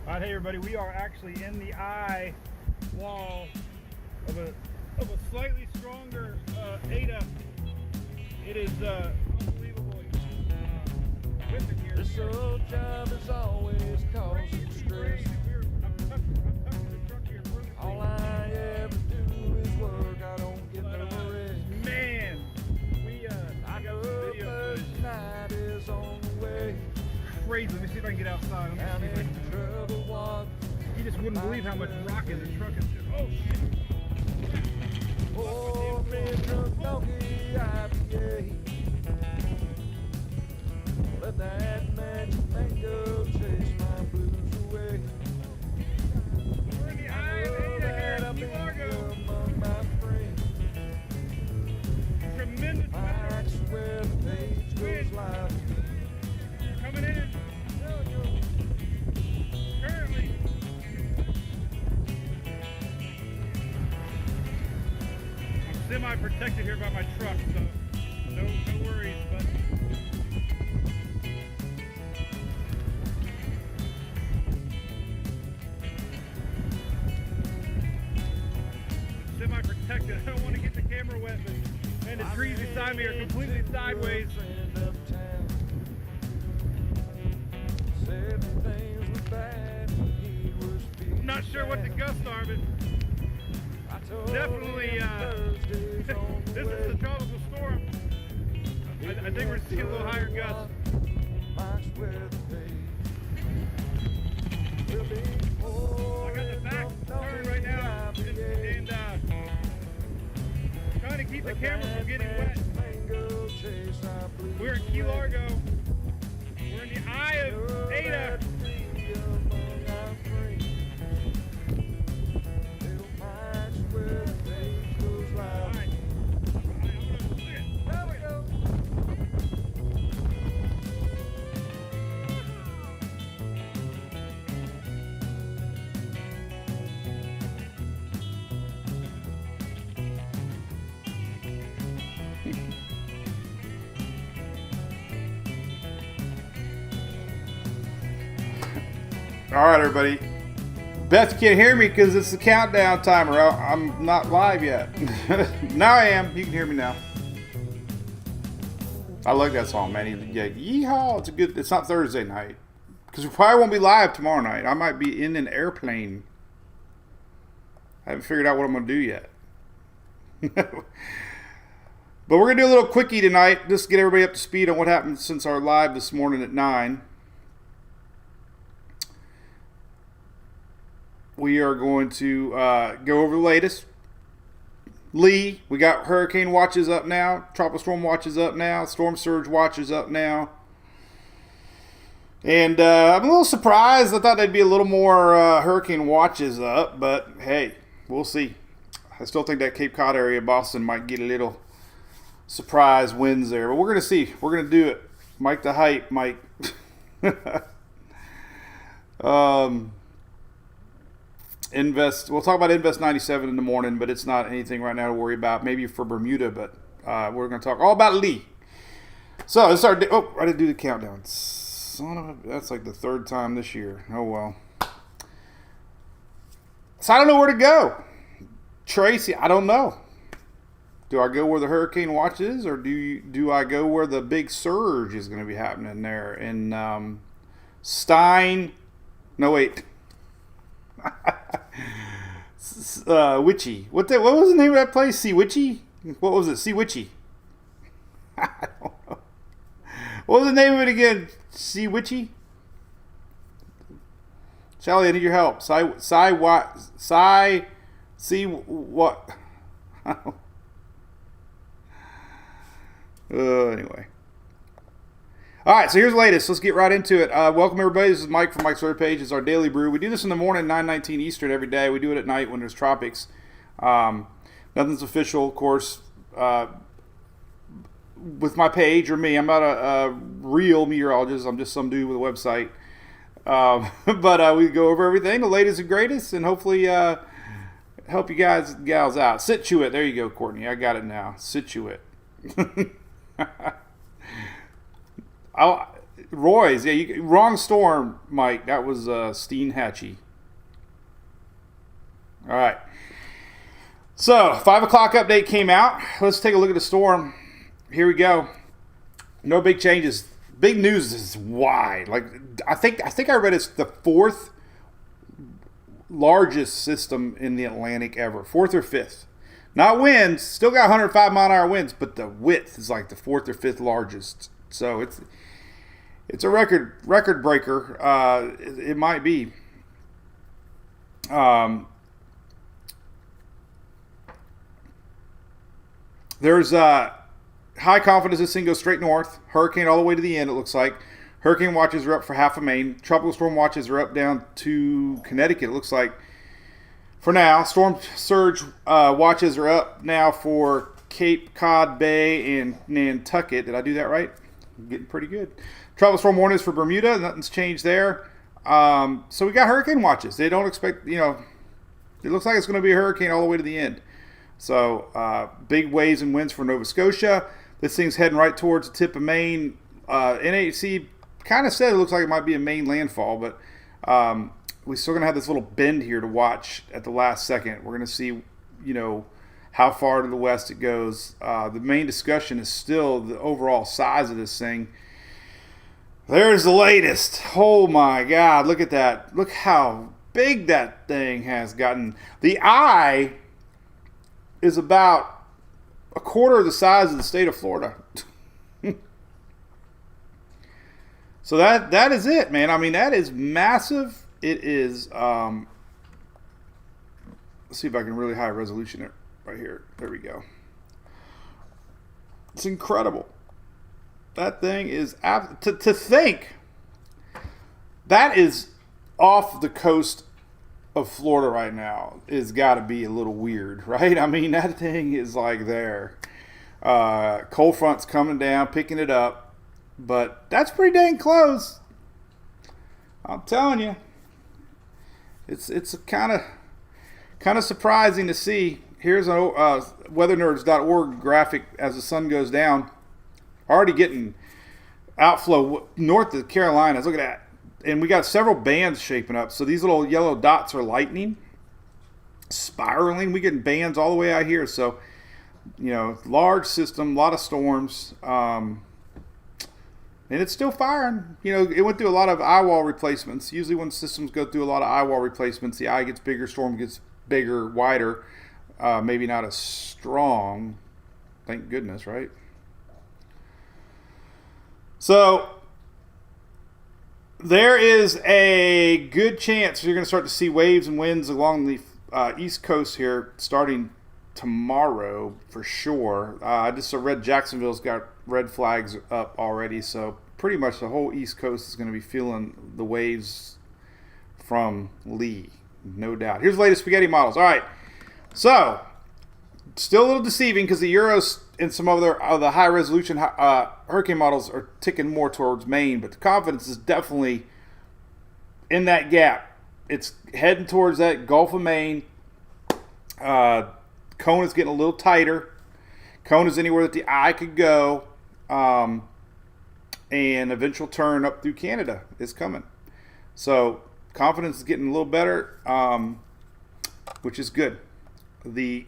Alright, hey everybody, we are actually in the eye wall of a slightly stronger Ada. It is unbelievable whipping here. This old job is always causing stress. I'm touching the truck here perfectly. All I ever do is work, I don't get no rest. Man, I got some video footage. Night is on the way. Crazy. Let me see if I can get outside. Down in trouble water. You just wouldn't believe how much rocking the truck is doing. Oh shit. Oh, red truck donkey IPA. Let that magic mango chase my blues away. We're in the eye of Ada here in Key Largo. Among my friends. Tremendous I weather. swear the page goes live. Coming in. Currently. I'm semi-protected here by my truck, so no worries, but semi-protected. I don't want to get the camera wet, but man, the trees beside me are completely sideways. I'm not sure what the gusts are, but definitely this is the tropical storm. I think we're seeing a little higher gusts. I got the back turn right now and trying to keep the camera from getting wet. We're in Key Largo. We're in the eye of Ada. All right, everybody. Beth, you can't hear me because it's the countdown timer. I'm not live yet. Now I am. You can hear me now. I like that song, man. Yeah, yeehaw! It's a good. It's not Thursday night because we probably won't be live tomorrow night. I might be in an airplane. I haven't figured out what I'm gonna do yet. But we're gonna do a little quickie tonight, just to get everybody up to speed on what happened since our live this morning at 9. We are going to go over the latest. Lee, we got hurricane watches up now. Tropical storm watches up now. Storm surge watches up now. And I'm a little surprised. I thought there'd be a little more hurricane watches up. But hey, we'll see. I still think that Cape Cod area, Boston, might get a little surprise winds there. But we're going to see. We're going to do it. Mike the Hype, Mike. We'll talk about Invest 97 in the morning, but it's not anything right now to worry about. Maybe for Bermuda, but we're going to talk all about Lee. So let's start. Oh, I didn't do the countdown. Son of a, that's like the third time this year. Oh well. So I don't know where to go. Tracy, I don't know. Do I go where the hurricane watch is, or do I go where the big surge is going to be happening there in Stein? No, wait. Witchy. What was the name of that place? Sea Witchy? What was it? Sea Witchy. I don't know. What was the name of it again? Sea Witchy? Sally, I need your help. See what? Anyway. All right, so here's the latest. Let's get right into it. Welcome, everybody. This is Mike from Mike's Word Page. It's our daily brew. We do this in the morning, 9:19 Eastern every day. We do it at night when there's tropics. Nothing's official, of course, with my page or me. I'm not a real meteorologist. I'm just some dude with a website. But we go over everything, the latest and greatest, and hopefully help you guys and gals out. Situate. There you go, Courtney. I got it now. Situate. Roy's. Yeah, wrong storm, Mike. That was Steenhatchee. All right. So 5 o'clock update came out. Let's take a look at the storm. Here we go. No big changes. Big news is wide. Like I think I read it's the 4th largest system in the Atlantic ever. 4th or 5th. Not winds. Still got 105 mile an hour winds, but the width is like the 4th or 5th largest. So it's a record breaker. It might be. There's high confidence this thing goes straight north. Hurricane all the way to the end, it looks like. Hurricane watches are up for half of Maine. Tropical storm watches are up down to Connecticut, it looks like. For now, storm surge watches are up now for Cape Cod Bay and Nantucket. Did I do that right? I'm getting pretty good. Tropical storm warnings for Bermuda. Nothing's changed there. So we got hurricane watches. They don't expect, it looks like it's going to be a hurricane all the way to the end. So big waves and winds for Nova Scotia. This thing's heading right towards the tip of Maine. NHC kind of said it looks like it might be a Maine landfall, but we're still going to have this little bend here to watch at the last second. We're going to see, how far to the west it goes. The main discussion is still the overall size of this thing. There's the latest. Oh my God, look at that. Look how big that thing has gotten. The eye is about a quarter of the size of the state of Florida. So that is it, man. I mean, that is massive. It is, let's see if I can really high resolution it right here. There we go. It's incredible. That thing is, to think that is off the coast of Florida right now is got to be a little weird, right? I mean, that thing is like there. Cold front's coming down, picking it up, but that's pretty dang close. I'm telling you, it's kind of surprising to see. Here's a weathernerds.org graphic as the sun goes down. Already getting outflow north of the Carolinas. Look at that. And we got several bands shaping up. So these little yellow dots are lightning, spiraling. We getting bands all the way out here. So, large system, a lot of storms. And it's still firing. It went through a lot of eye wall replacements. Usually when systems go through a lot of eye wall replacements, the eye gets bigger, storm gets bigger, wider. Maybe not as strong. Thank goodness, right? So there is a good chance you're going to start to see waves and winds along the East Coast here starting tomorrow for sure. I just read Jacksonville's got red flags up already, so pretty much the whole East Coast is going to be feeling the waves from Lee, no doubt. Here's the latest spaghetti models. All right, so still a little deceiving because the Euros and some other the high resolution hurricane models are ticking more towards Maine, but the confidence is definitely in that gap. It's heading towards that Gulf of Maine. Cone is getting a little tighter. Cone is anywhere that the eye could go. And eventual turn up through Canada is coming. So confidence is getting a little better, which is good. The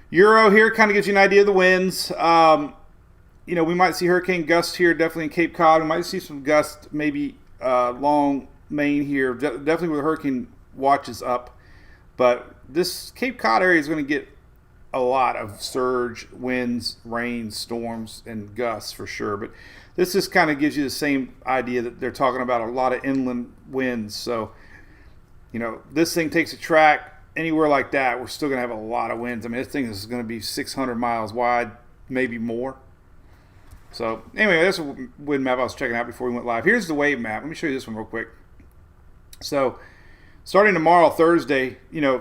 Euro here kind of gives you an idea of the winds. We might see hurricane gusts here, definitely in Cape Cod. We might see some gusts, maybe along Maine here, definitely with hurricane watches up. But this Cape Cod area is going to get a lot of surge, winds, rain, storms, and gusts for sure. But this just kind of gives you the same idea that they're talking about a lot of inland winds. So, this thing takes a track. Anywhere like that, we're still going to have a lot of winds. I mean, this thing is going to be 600 miles wide, maybe more. So, anyway, that's a wind map I was checking out before we went live. Here's the wave map. Let me show you this one real quick. So, starting tomorrow, Thursday,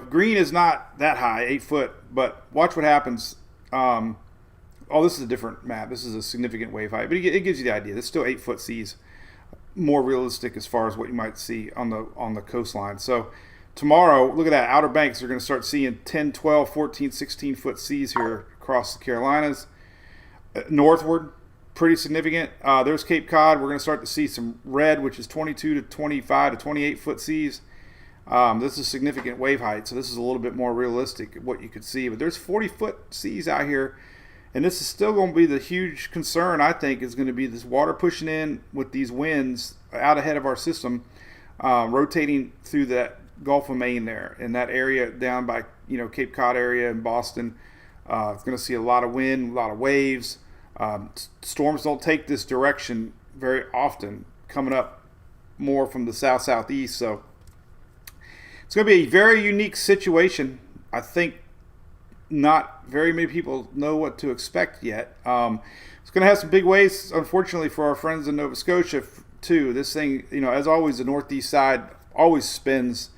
green is not that high, 8 foot, but watch what happens. This is a different map. This is a significant wave height, but it gives you the idea. It's still 8 foot seas, more realistic as far as what you might see on the coastline. So, tomorrow, look at that. Outer Banks are going to start seeing 10, 12, 14, 16 foot seas here across the Carolinas. Northward, pretty significant. There's Cape Cod. We're going to start to see some red, which is 22 to 25 to 28 foot seas. This is significant wave height, so this is a little bit more realistic what you could see. But there's 40-foot seas out here, and this is still going to be the huge concern, I think, is going to be this water pushing in with these winds out ahead of our system, rotating through that Gulf of Maine there, in that area down by Cape Cod area and Boston. It's going to see a lot of wind, a lot of waves. Storms don't take this direction very often, coming up more from the south-southeast, so it's going to be a very unique situation. I think not very many people know what to expect yet. It's going to have some big waves, unfortunately, for our friends in Nova Scotia, too. This thing, as always, the northeast side always spins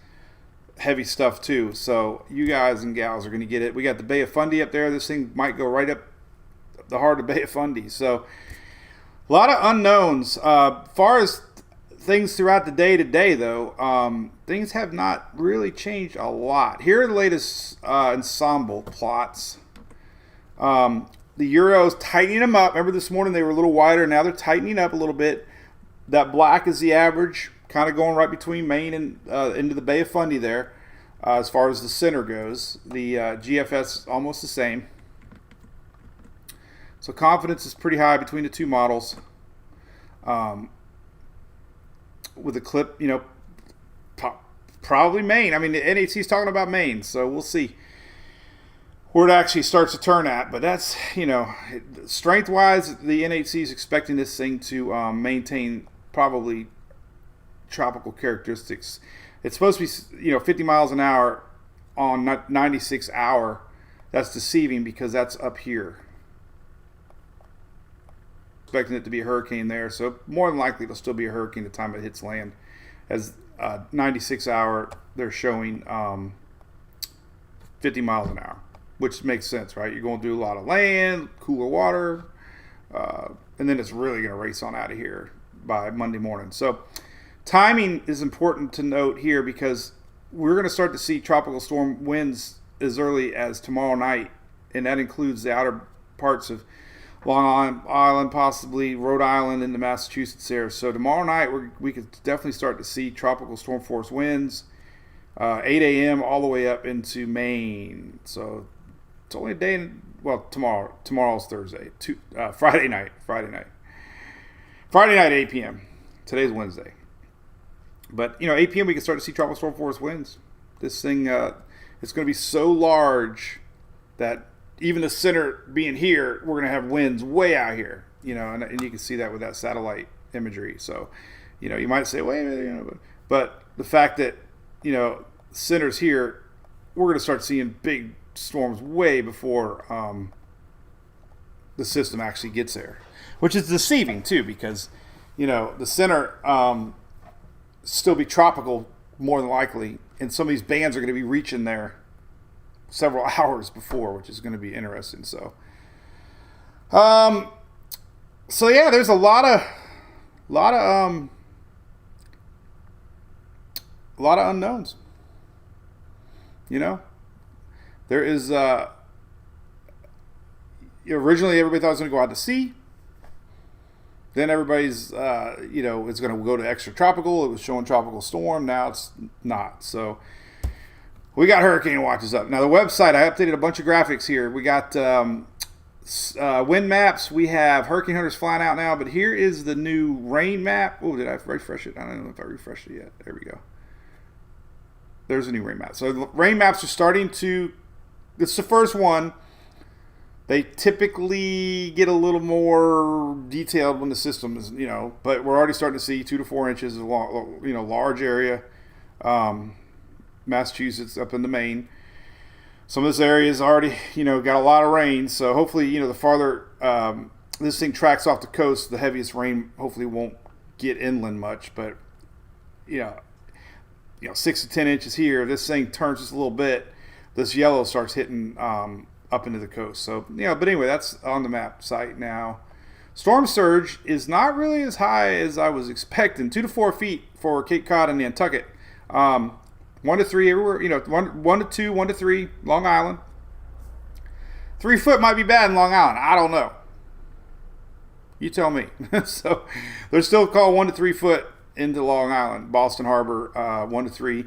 heavy stuff, too. So you guys and gals are going to get it. We got the Bay of Fundy up there. This thing might go right up the heart of Bay of Fundy. So a lot of unknowns. Far as things throughout the day today, though, things have not really changed a lot. Here are the latest ensemble plots. The Euro's tightening them up. Remember this morning they were a little wider. Now they're tightening up a little bit. That black is the average, kind of going right between Maine and into the Bay of Fundy there. As far as the center goes, the GFS is almost the same. So confidence is pretty high between the two models. With a clip, probably Maine. I mean, the NHC is talking about Maine, so we'll see where it actually starts to turn at. But that's, strength-wise, the NHC is expecting this thing to maintain probably tropical characteristics. It's supposed to be, 50 miles an hour on 96 hour. That's deceiving because that's up here. Expecting it to be a hurricane there, so more than likely it'll still be a hurricane the time it hits land. As 96 hour, they're showing 50 miles an hour, which makes sense, right? You're going to do a lot of land, cooler water, and then it's really going to race on out of here by Monday morning. So timing is important to note here because we're going to start to see tropical storm winds as early as tomorrow night, and that includes the outer parts of Long Island, possibly Rhode Island into Massachusetts there. So tomorrow night we could definitely start to see tropical storm force winds, 8 a.m. all the way up into Maine. So it's only a day. Tomorrow's Thursday. Friday night. Friday night, 8 p.m. Today's Wednesday. But 8 p.m. we can start to see tropical storm force winds. This thing, it's going to be so large that even the center being here, we're going to have winds way out here, and you can see that with that satellite imagery. So, you might say, wait a minute, but the fact that, center's here, we're going to start seeing big storms way before the system actually gets there, which is deceiving too, because, the center still be tropical more than likely, and some of these bands are going to be reaching there several hours before, which is going to be interesting. So yeah, there's a lot of unknowns. There is originally everybody thought it was going to go out to sea. Then everybody's it's going to go to extratropical. It was showing tropical storm. Now it's not. So we got hurricane watches up. Now the website, I updated a bunch of graphics here. We got wind maps. We have hurricane hunters flying out now, but here is the new rain map. Oh, did I refresh it? I don't know if I refreshed it yet. There we go. There's a new rain map. So the rain maps are starting to, this is the first one. They typically get a little more detailed when the system is, but we're already starting to see 2 to 4 inches of large area. Massachusetts up into Maine. Some of this area is already, got a lot of rain. So hopefully, the farther this thing tracks off the coast, the heaviest rain hopefully won't get inland much. But, 6 to 10 inches here. This thing turns just a little bit. This yellow starts hitting up into the coast. So, but anyway, that's on the map site now. Storm surge is not really as high as I was expecting. 2 to 4 feet for Cape Cod and Nantucket. 1 to 3 everywhere, 1 to 2, 1 to 3, Long Island. 3 foot might be bad in Long Island. I don't know. You tell me. So they're still called 1 to 3 foot into Long Island, Boston Harbor, 1 to 3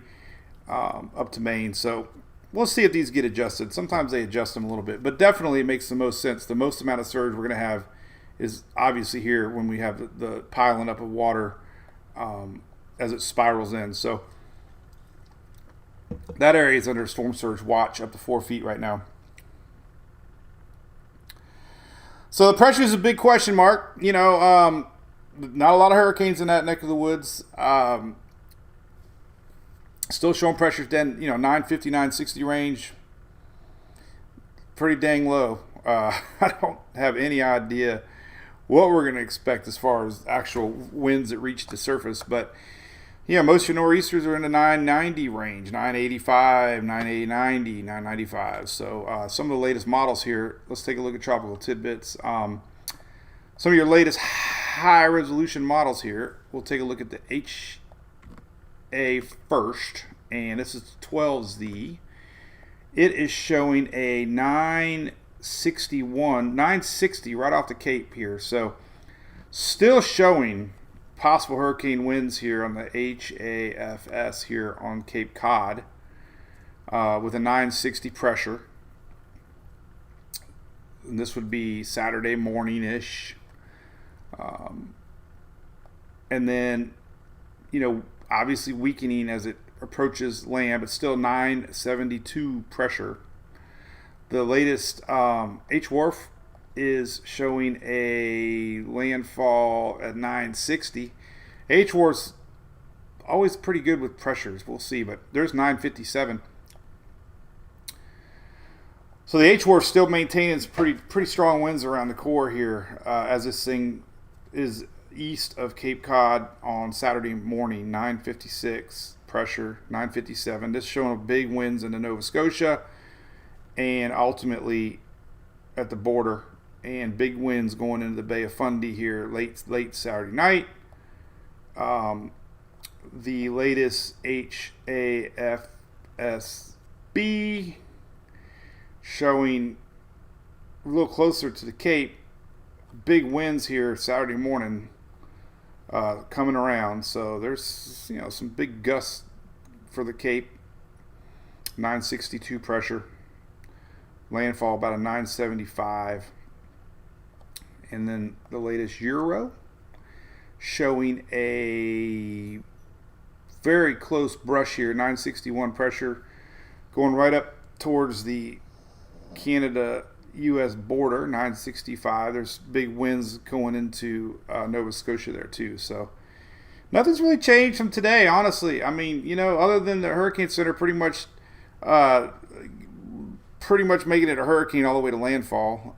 up to Maine. So we'll see if these get adjusted. Sometimes they adjust them a little bit, but definitely it makes the most sense. The most amount of surge we're going to have is obviously here when we have the piling up of water as it spirals in. So that area is under storm surge watch up to 4 feet right now. So the pressure is a big question mark. You know, not a lot of hurricanes in that neck of the woods. Still showing pressures then, 950, 960 range. Pretty dang low. I don't have any idea what we're going to expect as far as actual winds that reach the surface. But, most of your nor'easters are in the 990 range, 985, 980, 995. So some of the latest models here, let's take a look at tropical tidbits. Some of your latest high-resolution models here, we'll take a look at the HA first, and this is 12Z. It is showing a 960 right off the Cape here. So still showing possible hurricane winds here on the HAFS here on Cape Cod with a 960 pressure. And this would be Saturday morning-ish. And then, obviously weakening as it approaches land, but still 972 pressure. The latest H-Wharf is showing a landfall at 960. H-Wharf's always pretty good with pressures. We'll see, but there's 957. So the H-Wharf still maintaining pretty strong winds around the core here as this thing is east of Cape Cod on Saturday morning. 956 pressure, 957. This showing big winds into Nova Scotia and ultimately at the border, and big winds going into the Bay of Fundy here late Saturday night. The latest HAFSB showing a little closer to the Cape, big winds here Saturday morning coming around. So there's some big gusts for the Cape. 962 pressure, landfall about a 975. And then the latest Euro showing a very close brush here, 961 pressure, going right up towards the Canada-U.S. border, 965. There's big winds going into Nova Scotia there too. So nothing's really changed from today, honestly. I mean, other than the Hurricane Center pretty much making it a hurricane all the way to landfall.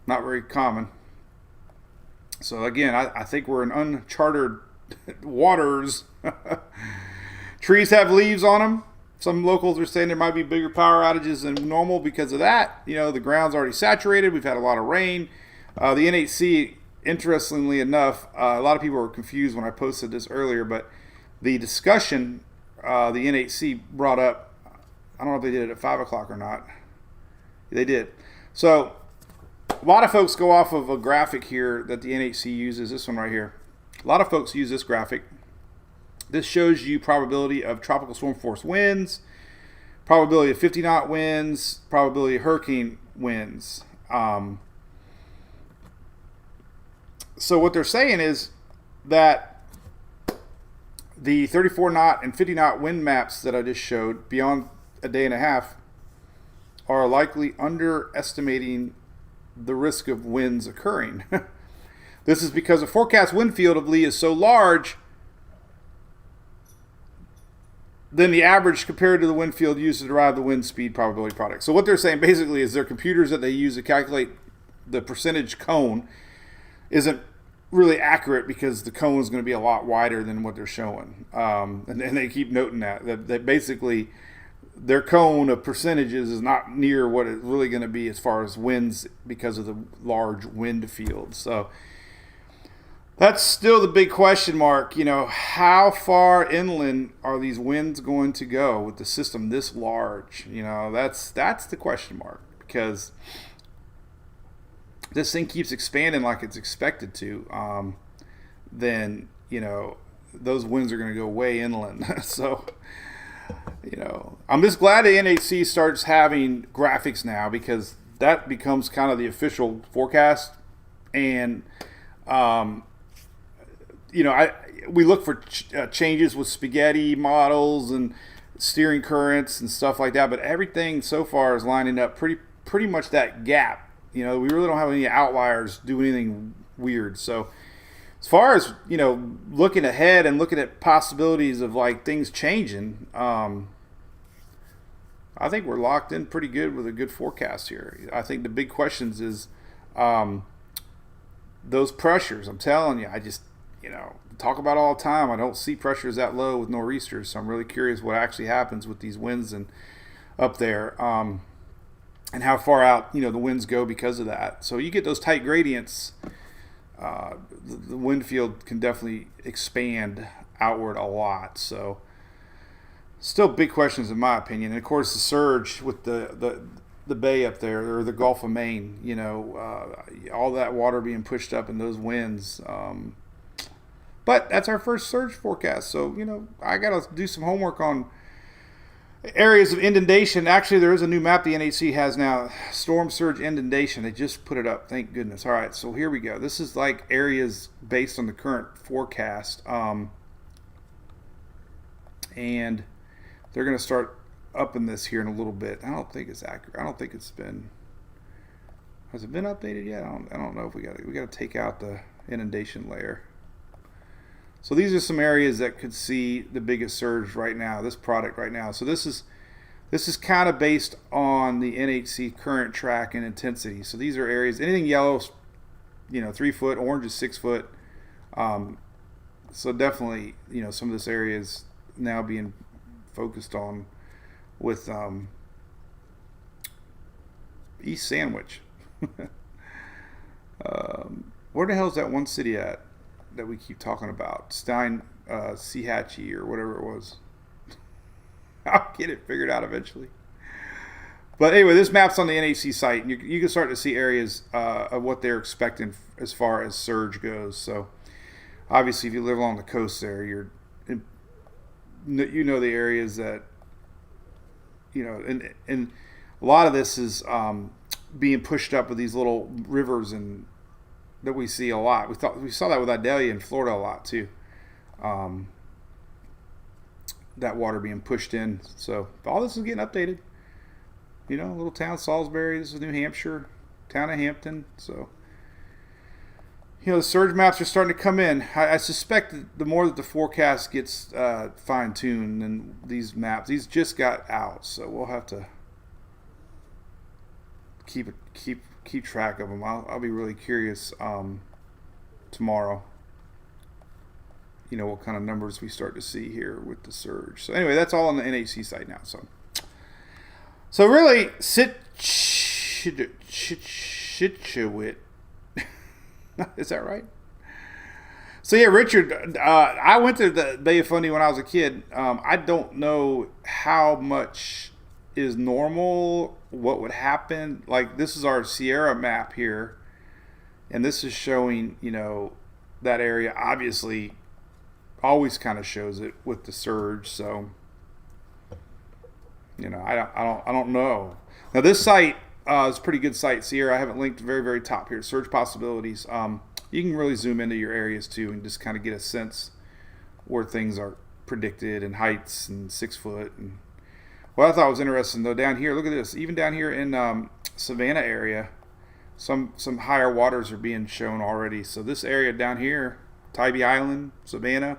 Not very common. So again, I think we're in uncharted waters. Trees have leaves on them. Some locals are saying there might be bigger power outages than normal because of that. The ground's already saturated. We've had a lot of rain. The NHC, interestingly enough, a lot of people were confused when I posted this earlier, but the discussion the NHC brought up, I don't know if they did it at 5 o'clock or not. They did. So a lot of folks go off of a graphic here that the NHC uses, this one right here. A lot of folks use this graphic. This shows you probability of tropical storm force winds, probability of 50-knot winds, probability of hurricane winds. So what they're saying is that the 34-knot and 50-knot wind maps that I just showed beyond a day and a half are likely underestimating the risk of winds occurring. This is because the forecast wind field of Lee is so large than the average compared to the wind field used to derive the wind speed probability product. So what they're saying basically is their computers that they use to calculate the percentage cone isn't really accurate because the cone is going to be a lot wider than what they're showing. And they keep noting that basically their cone of percentages is not near what it's really going to be as far as winds because of the large wind field. So that's still the big question mark. How far inland are these winds going to go with the system this large? That's the question mark, because this thing keeps expanding like it's expected to, then, those winds are going to go way inland. So, I'm just glad the NHC starts having graphics now, because that becomes kind of the official forecast. And, we look for changes with spaghetti models and steering currents and stuff like that, but everything so far is lining up pretty much that gap. We really don't have any outliers do anything weird. So as far as looking ahead and looking at possibilities of like things changing, I think we're locked in pretty good with a good forecast here. I think the big questions is those pressures. I'm telling you, I just talk about all the time. I don't see pressures that low with nor'easters, so I'm really curious what actually happens with these winds and up there, and how far out the winds go because of that. So you get those tight gradients, the wind field can definitely expand outward a lot. So still big questions in my opinion. And of course the surge with the bay up there, or the Gulf of Maine, all that water being pushed up in those winds. But that's our first surge forecast. So, I got to do some homework on areas of inundation. Actually, there is a new map the NHC has now, storm surge inundation. They just put it up. Thank goodness. All right, so here we go. This is like areas based on the current forecast. And they're going to start upping this here in a little bit. I don't think it's accurate. I don't think it's been... Has it been updated yet? I don't know if we got to take out the inundation layer. So these are some areas that could see the biggest surge right now, this product right now. So this is kind of based on the NHC current track and intensity. So these are areas, anything yellow, 3 foot, orange is 6 foot. So definitely, some of this area is now being focused on with East Sandwich. Where the hell is that one city at that we keep talking about? Seahatchee or whatever it was. I'll get it figured out eventually. But anyway, this map's on the NHC site, and you can start to see areas of what they're expecting as far as surge goes. So obviously, if you live along the coast there, the areas that and a lot of this is being pushed up with these little rivers and that we see a lot. We saw that with Idalia in Florida a lot too. That water being pushed in. So all this is getting updated. Little town Salisbury. This is New Hampshire, town of Hampton. So the surge maps are starting to come in. I suspect that the more that the forecast gets fine tuned, and these maps, these just got out, so we'll have to keep track of them. I'll be really curious tomorrow. What kind of numbers we start to see here with the surge. So anyway, that's all on the NHC site now. So really, Situate. Is that right? So yeah, Richard, I went to the Bay of Fundy when I was a kid. I don't know how much is normal, what would happen. Like, this is our Sierra map here, and this is showing, that area obviously always kind of shows it with the surge. So, I don't know. Now this site is a pretty good site, Sierra. I have it linked very, very top here. Surge possibilities. You can really zoom into your areas too, and just kind of get a sense where things are predicted, and heights, and 6 foot. And what I thought was interesting though, down here, look at this. Even down here in Savannah area, some higher waters are being shown already. So this area down here, Tybee Island, Savannah,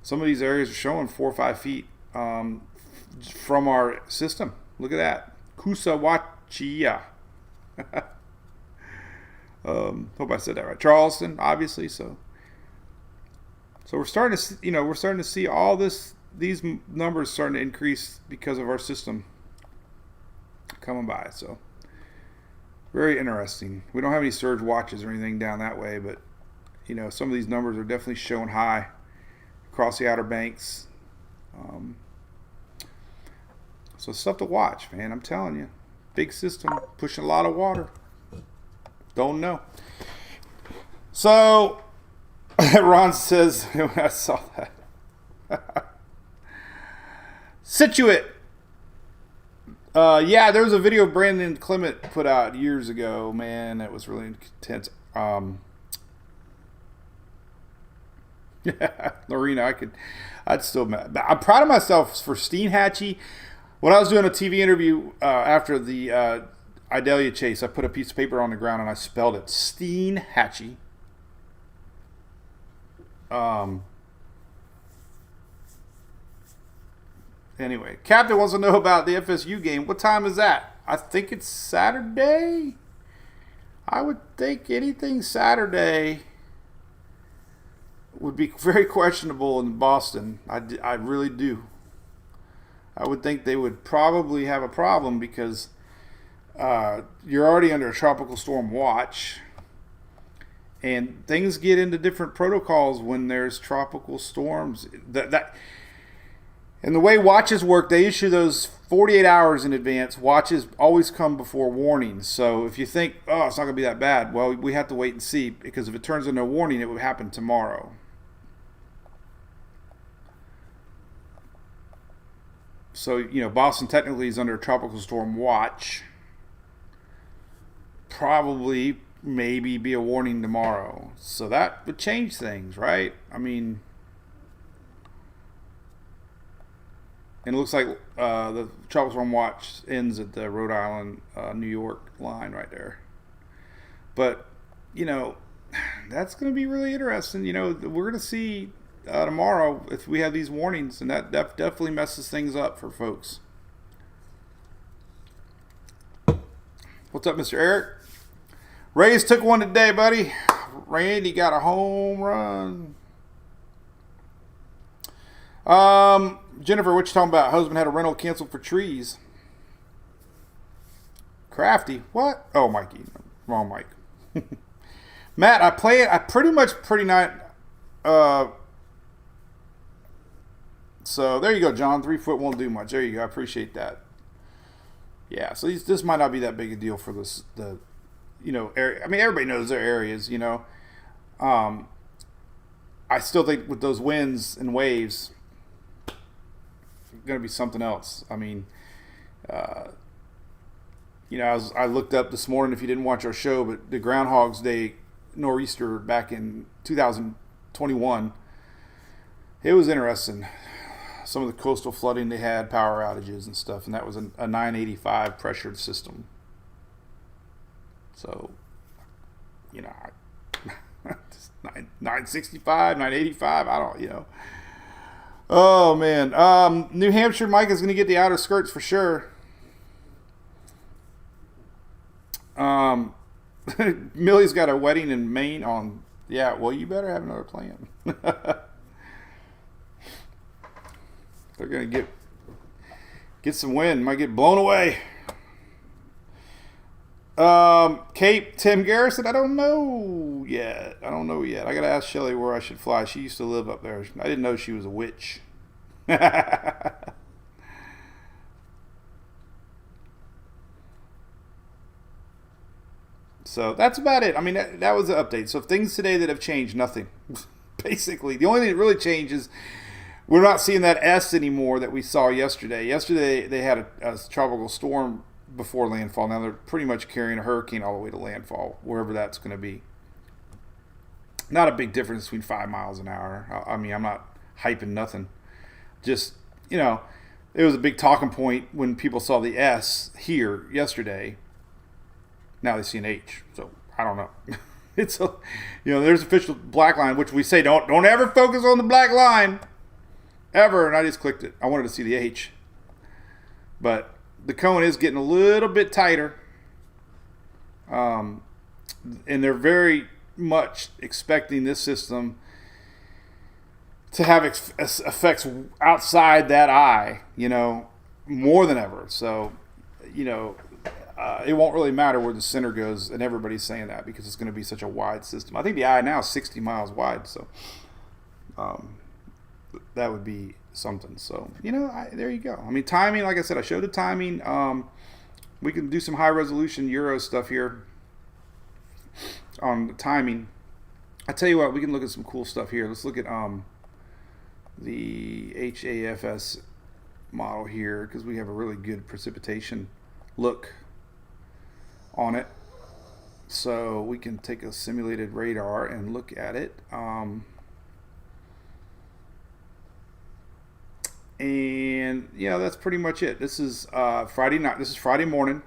some of these areas are showing 4 or 5 feet from our system. Look at that, Kusawachia. Hope I said that right. Charleston, obviously. So we're starting to see all these numbers starting to increase because of our system coming by. So very interesting. We don't have any surge watches or anything down that way, but some of these numbers are definitely showing high across the Outer Banks. So stuff to watch, man. I'm telling you, big system pushing a lot of water. Don't know. So, Ron says, I saw that. Situate. Yeah, there was a video Brandon Clement put out years ago. Man, that was really intense. Lorena, I'm proud of myself for Steenhatchee. When I was doing a TV interview after the Idalia chase, I put a piece of paper on the ground and I spelled it Steenhatchee. Anyway, Captain wants to know about the FSU game. What time is that? I think it's Saturday. I would think anything Saturday would be very questionable in Boston. I really do. I would think they would probably have a problem because you're already under a tropical storm watch. And things get into different protocols when there's tropical storms. And the way watches work, they issue those 48 hours in advance. Watches always come before warnings. So if you think, oh, it's not going to be that bad, well, we have to wait and see. Because if it turns into a warning, it would happen tomorrow. So, Boston technically is under a tropical storm watch. Probably, maybe be a warning tomorrow. So that would change things, right? I mean, and it looks like the tropical storm watch ends at the Rhode Island, New York line right there. But, that's going to be really interesting. We're going to see tomorrow if we have these warnings, and that definitely messes things up for folks. What's up, Mr. Eric? Rays took one today, buddy. Randy got a home run. Jennifer, what you talking about? Husband had a rental canceled for trees. Crafty. What? Oh, Mikey. Wrong Mike. Matt, I pretty much night. So there you go, John. 3 foot won't do much. There you go. I appreciate that. Yeah, so this might not be that big a deal for the area. I mean, everybody knows their areas, I still think with those winds and waves, it's going to be something else. I mean, I looked up this morning, if you didn't watch our show, but the Groundhog's Day nor'easter back in 2021, it was interesting. Some of the coastal flooding they had, power outages and stuff, and that was a 985 pressured system. So, 965, 985, I don't, Oh, man. New Hampshire Mike is going to get the outer skirts for sure. Millie's got a wedding in Maine on, yeah, well, you better have another plan. They're going to get some wind. Might get blown away. Cape Tim Garrison, I don't know yet. I got to ask Shelly where I should fly. She used to live up there. I didn't know she was a witch. So that's about it. I mean, that was the update. So things today that have changed, nothing. Basically, the only thing that really changed is we're not seeing that S anymore that we saw yesterday. Yesterday, they had a tropical storm before landfall. Now they're pretty much carrying a hurricane all the way to landfall, wherever that's going to be. Not a big difference between 5 miles an hour. I mean, I'm not hyping nothing. Just, it was a big talking point when people saw the S here yesterday. Now they see an H. So, I don't know. It's there's official black line, which we say don't ever focus on the black line. Ever, and I just clicked it. I wanted to see the H. But the cone is getting a little bit tighter. And they're very much expecting this system to have effects outside that eye, more than ever. So, it won't really matter where the center goes, and everybody's saying that because it's going to be such a wide system. I think the eye now is 60 miles wide, so that would be something. So, there you go. I mean, timing, like I said, I showed the timing. We can do some high resolution Euro stuff here. on the timing. I tell you what, we can look at some cool stuff here. Let's look at the HAFS model here, because we have a really good precipitation look on it. So we can take a simulated radar and look at it. And yeah, that's pretty much it. This is Friday night. This is Friday morning.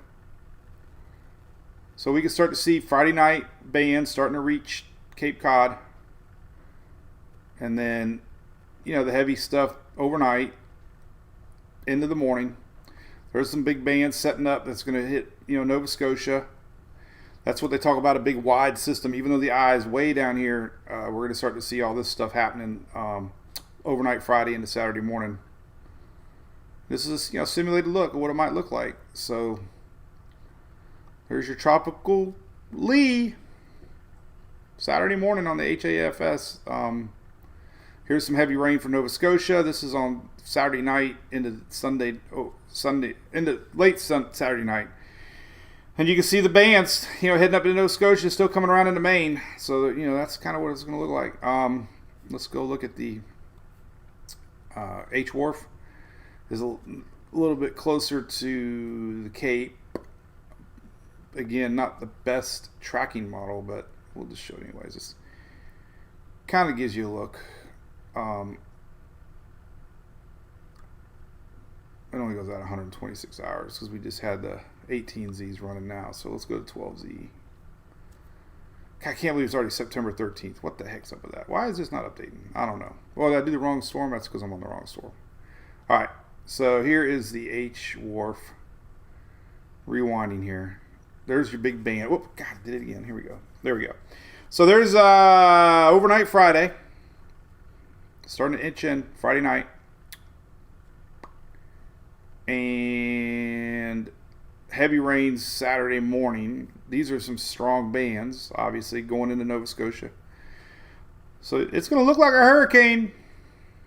So we can start to see Friday night bands starting to reach Cape Cod. And then, the heavy stuff overnight into the morning. There's some big bands setting up that's going to hit, Nova Scotia. That's what they talk about, a big wide system. Even though the eye is way down here, we're going to start to see all this stuff happening overnight Friday into Saturday morning. This is a simulated look of what it might look like. So there's your tropical Lee Saturday morning on the HAFS. Here's some heavy rain for Nova Scotia. This is on Saturday night into Sunday into late Saturday night. And you can see the bands, heading up into Nova Scotia, still coming around into Maine. So, that's kind of what it's going to look like. Let's go look at the H Wharf. Is a little bit closer to the Cape. Again, not the best tracking model, but we'll just show it anyways. This kind of gives you a look. It only goes out 126 hours because we just had the 18Zs running now. So let's go to 12Z. I can't believe it's already September 13th. What the heck's up with that? Why is this not updating? I don't know. Well, did I do the wrong storm? That's because I'm on the wrong storm. All right. So here is the H Wharf. Rewinding here. There's your big band. Whoop, God, I did it again. Here we go. There we go. So there's overnight Friday. Starting to inch in Friday night. And heavy rains Saturday morning. These are some strong bands, obviously, going into Nova Scotia. So it's going to look like a hurricane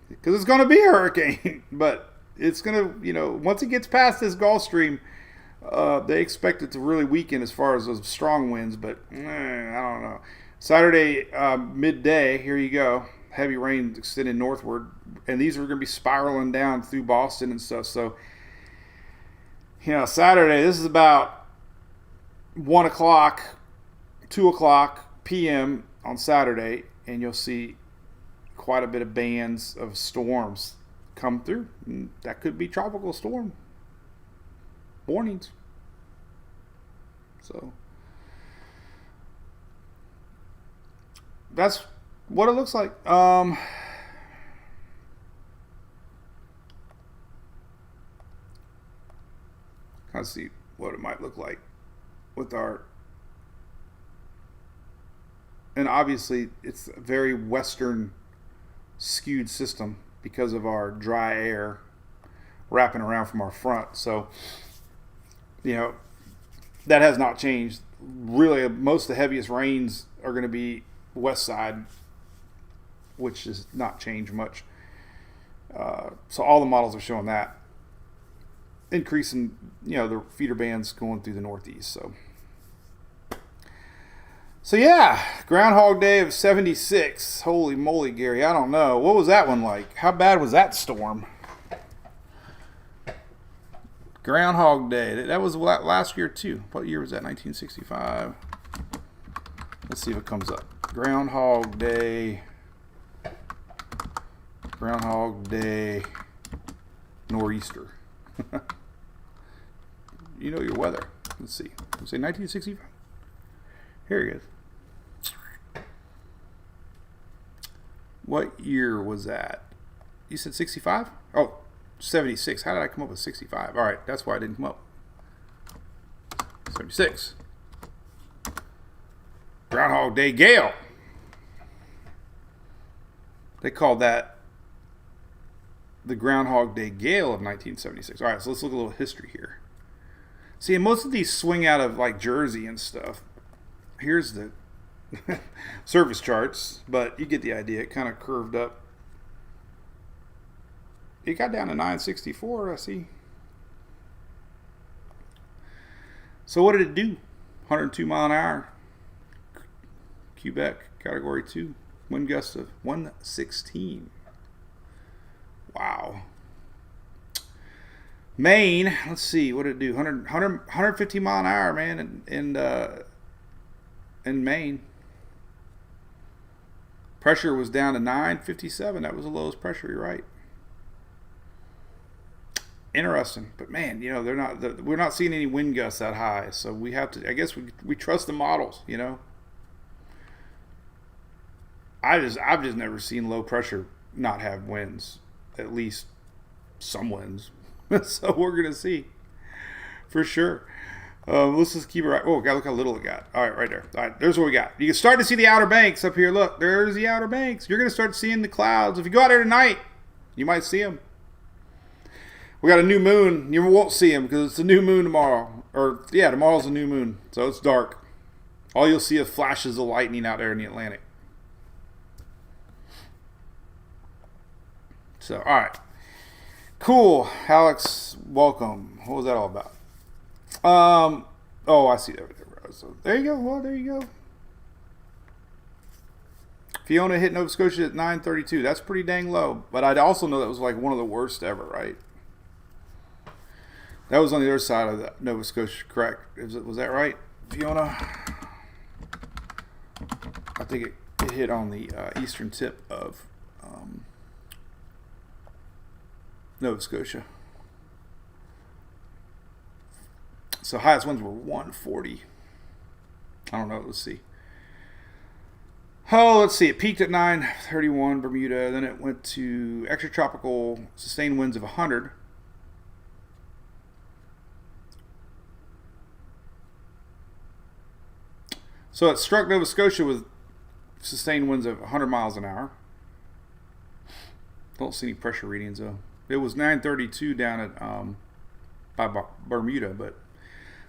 because it's going to be a hurricane. But it's going to, once it gets past this Gulf Stream, they expect it to really weaken as far as those strong winds. But I don't know. Saturday midday, here you go. Heavy rain extending northward. And these are going to be spiraling down through Boston and stuff. So, Saturday, this is about 1 o'clock, 2 o'clock p.m. on Saturday, and you'll see quite a bit of bands of storms come through. And that could be tropical storm warnings. So that's what it looks like. Kind of see what it might look like with our, and obviously it's a very western skewed system because of our dry air wrapping around from our front. So that has not changed. Really, most of the heaviest rains are going to be west side, which has not changed much. So all the models are showing that. Increasing, the feeder bands going through the northeast. So yeah, Groundhog Day of 76. Holy moly, Gary. I don't know. What was that one like? How bad was that storm? Groundhog Day. That was last year too. What year was that? 1965. Let's see if it comes up. Groundhog Day. Groundhog Day. Nor'easter. Your weather. Let's see. Let's say 1965. Here it is. What year was that? You said 65? Oh, 76. How did I come up with 65? All right, that's why I didn't come up. 76. Groundhog Day gale. They called that the Groundhog Day gale of 1976. All right, so let's look at a little history here. See, most of these swing out of like Jersey and stuff. Here's the surface charts, but you get the idea. It kind of curved up. It got down to 964, I see. So what did it do? 102 mile an hour. Quebec, Category 2. Wind gust of 116. Wow. Maine, let's see, what did it do? 150 mile an hour, man, in Maine. Pressure was down to 957. That was the lowest pressure, you're right. Interesting. But man, you know, we're not seeing any wind gusts that high. So we have to, I guess we trust the models, you know. I've just never seen low pressure not have winds. At least some winds. So we're gonna see for sure. Let's just keep it right. Oh, God, look how little it got. All right, right there. All right, there's what we got. You can start to see the Outer Banks up here. Look, there's the Outer Banks. You're gonna start seeing the clouds. If you go out there tonight, you might see them. We got a new moon. You won't see them because it's a new moon tomorrow. Or yeah, tomorrow's a new moon, so it's dark. All you'll see is flashes of lightning out there in the Atlantic. So, all right. Cool. Alex, welcome. What was that all about? Oh, I see that. So there you go. Well, there you go. Fiona hit Nova Scotia at 932. That's pretty dang low. But I'd also know that was like one of the worst ever, right? That was on the other side of the Nova Scotia, correct? Was that right, Fiona? I think it hit on the eastern tip of Nova Scotia. So highest winds were 140. I don't know. Let's see. Oh, let's see. It peaked at 931 Bermuda. Then it went to extratropical sustained winds of 100. So it struck Nova Scotia with sustained winds of 100 miles an hour. Don't see any pressure readings though. It was 932 down at by Bermuda, but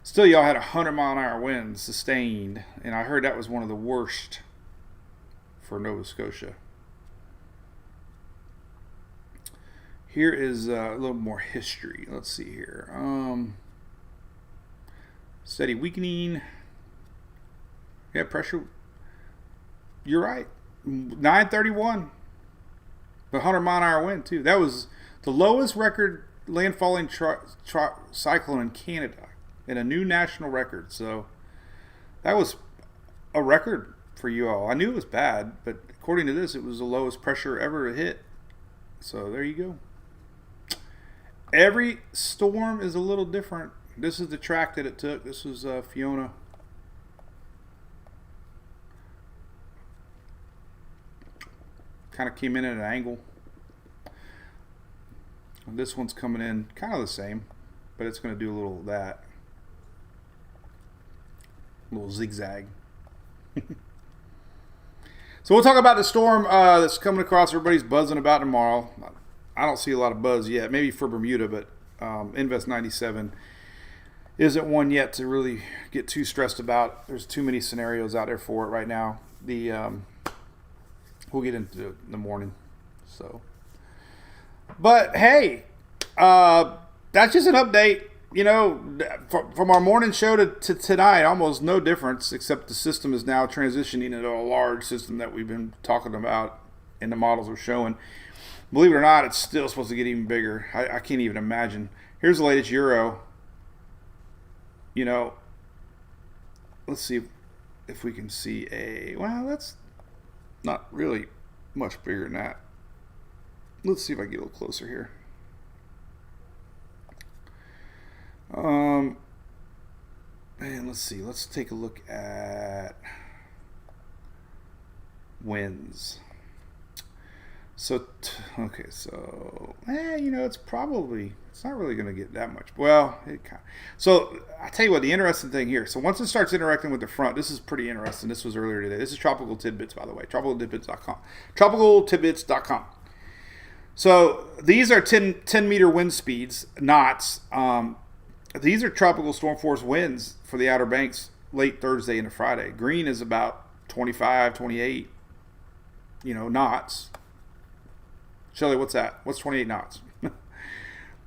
still y'all had 100 mile an hour winds sustained, and I heard that was one of the worst for Nova Scotia. Here is a little more history. Let's see here. Steady weakening. Yeah, pressure. You're right. 931. The 100 mile an hour wind too. That was the lowest record landfalling cyclone in Canada, and a new national record. So that was a record for you all. I knew it was bad, but according to this, it was the lowest pressure ever hit. So there you go. Every storm is a little different. This is the track that it took. This was Fiona. Kind of came in at an angle. This one's coming in kind of the same, but it's going to do a little of that. A little zigzag. So we'll talk about the storm that's coming across. Everybody's buzzing about tomorrow. I don't see a lot of buzz yet. Maybe for Bermuda, but Invest 97 isn't one yet to really get too stressed about. There's too many scenarios out there for it right now. We'll get into it in the morning. So, but hey, that's just an update. You know, from our morning show to tonight, almost no difference, except the system is now transitioning into a large system that we've been talking about and the models are showing. Believe it or not, it's still supposed to get even bigger. I can't even imagine. Here's the latest Euro. You know, let's see if we can see well, that's not really much bigger than that. Let's see if I can get a little closer here. And let's see. Let's take a look at winds. So, okay, so, you know, it's not really going to get that much. Well, so I tell you what, the interesting thing here. So once it starts interacting with the front, this is pretty interesting. This was earlier today. This is Tropical Tidbits, by the way. TropicalTidbits.com. TropicalTidbits.com. So these are 10 meter wind speeds, knots. These are tropical storm force winds for the Outer Banks late Thursday into Friday. Green is about 25, 28, knots. Shelly, what's that? What's 28 knots?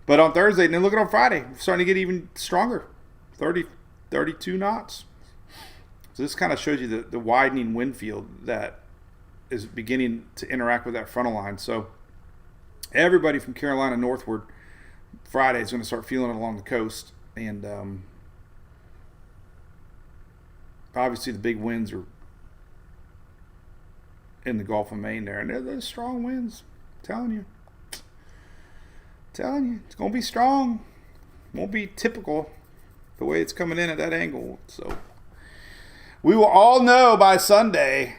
But on Thursday, and then look at on Friday, starting to get even stronger. 30, 32 knots. So this kind of shows you the widening wind field that is beginning to interact with that frontal line. So everybody from Carolina northward Friday is going to start feeling it along the coast. And obviously the big winds are in the Gulf of Maine there. And they're strong winds. I'm telling you. It's going to be strong. Won't be typical the way it's coming in at that angle. So we will all know by Sunday.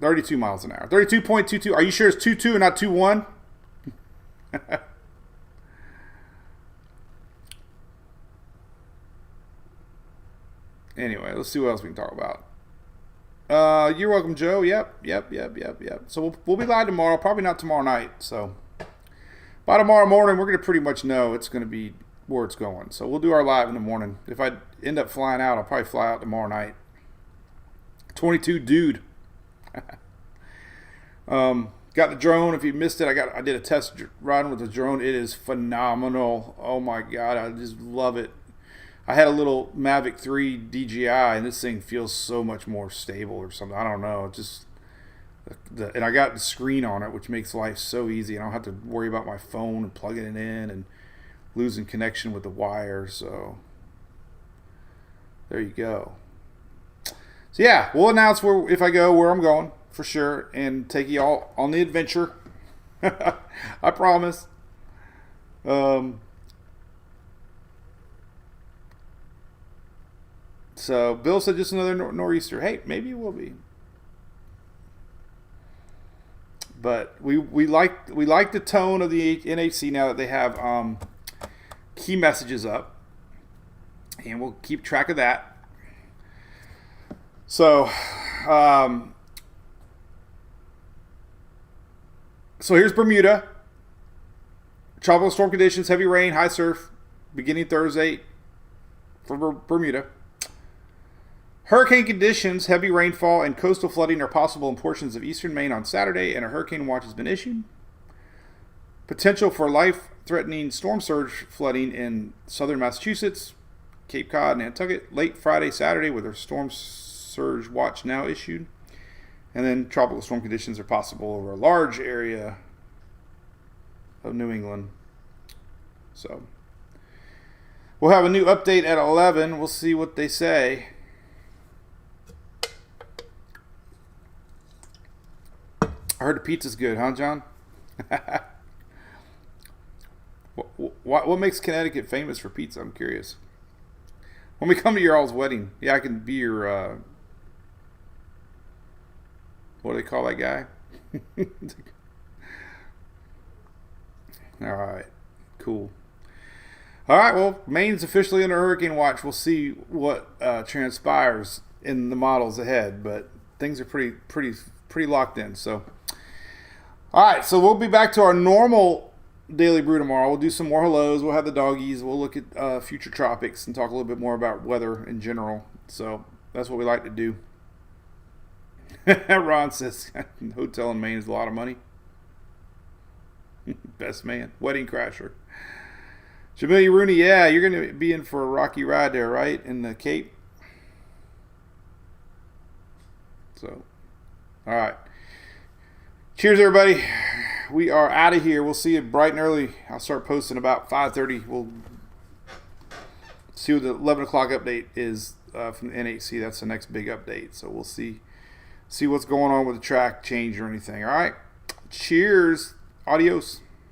32 miles an hour. 32.22. Are you sure it's 2.2 and not 2.1? Anyway, let's see what else we can talk about. You're welcome, Joe. Yep. So we'll be live tomorrow. Probably not tomorrow night. So by tomorrow morning, we're going to pretty much know it's going to be where it's going. So we'll do our live in the morning. If I end up flying out, I'll probably fly out tomorrow night. 22 dude. Got the drone. If you missed it, I did a test run with the drone. It is phenomenal. Oh my god, I just love it. I had a little Mavic 3 DJI, and this thing feels so much more stable or something. I don't know. And I got the screen on it, which makes life so easy. I don't have to worry about my phone and plugging it in and losing connection with the wire. So there you go. So yeah, we'll announce if I go, where I'm going for sure, and take you all on the adventure. I promise. So Bill said just another nor'easter. Hey, maybe it will be. But we like the tone of the NHC now that they have key messages up, and we'll keep track of that. So, so here's Bermuda. Tropical storm conditions, heavy rain, high surf, beginning Thursday for Bermuda. Hurricane conditions, heavy rainfall, and coastal flooding are possible in portions of eastern Maine on Saturday, and a hurricane watch has been issued. Potential for life-threatening storm surge flooding in southern Massachusetts, Cape Cod, and Nantucket late Friday, Saturday, with a storm surge watch now issued. And then tropical storm conditions are possible over a large area of New England. So we'll have a new update at 11. We'll see what they say. I heard the pizza's good, huh, John? What makes Connecticut famous for pizza? I'm curious. When we come to your all's wedding, yeah, I can be your, what do they call that guy? All right, cool. All right, well, Maine's officially under hurricane watch. We'll see what transpires in the models ahead, but things are pretty locked in. So, all right, so we'll be back to our normal Daily Brew tomorrow. We'll do some more hellos. We'll have the doggies. We'll look at future tropics and talk a little bit more about weather in general. So that's what we like to do. Ron says, hotel in Maine is a lot of money. Best man. Wedding crasher. Jamelia Rooney, yeah, you're going to be in for a rocky ride there, right? In the Cape. So, all right. Cheers, everybody. We are out of here. We'll see you bright and early. I'll start posting about 5:30. We'll see what the 11 o'clock update is from the NHC. That's the next big update. So we'll see what's going on with the track change or anything. All right. Cheers. Adios.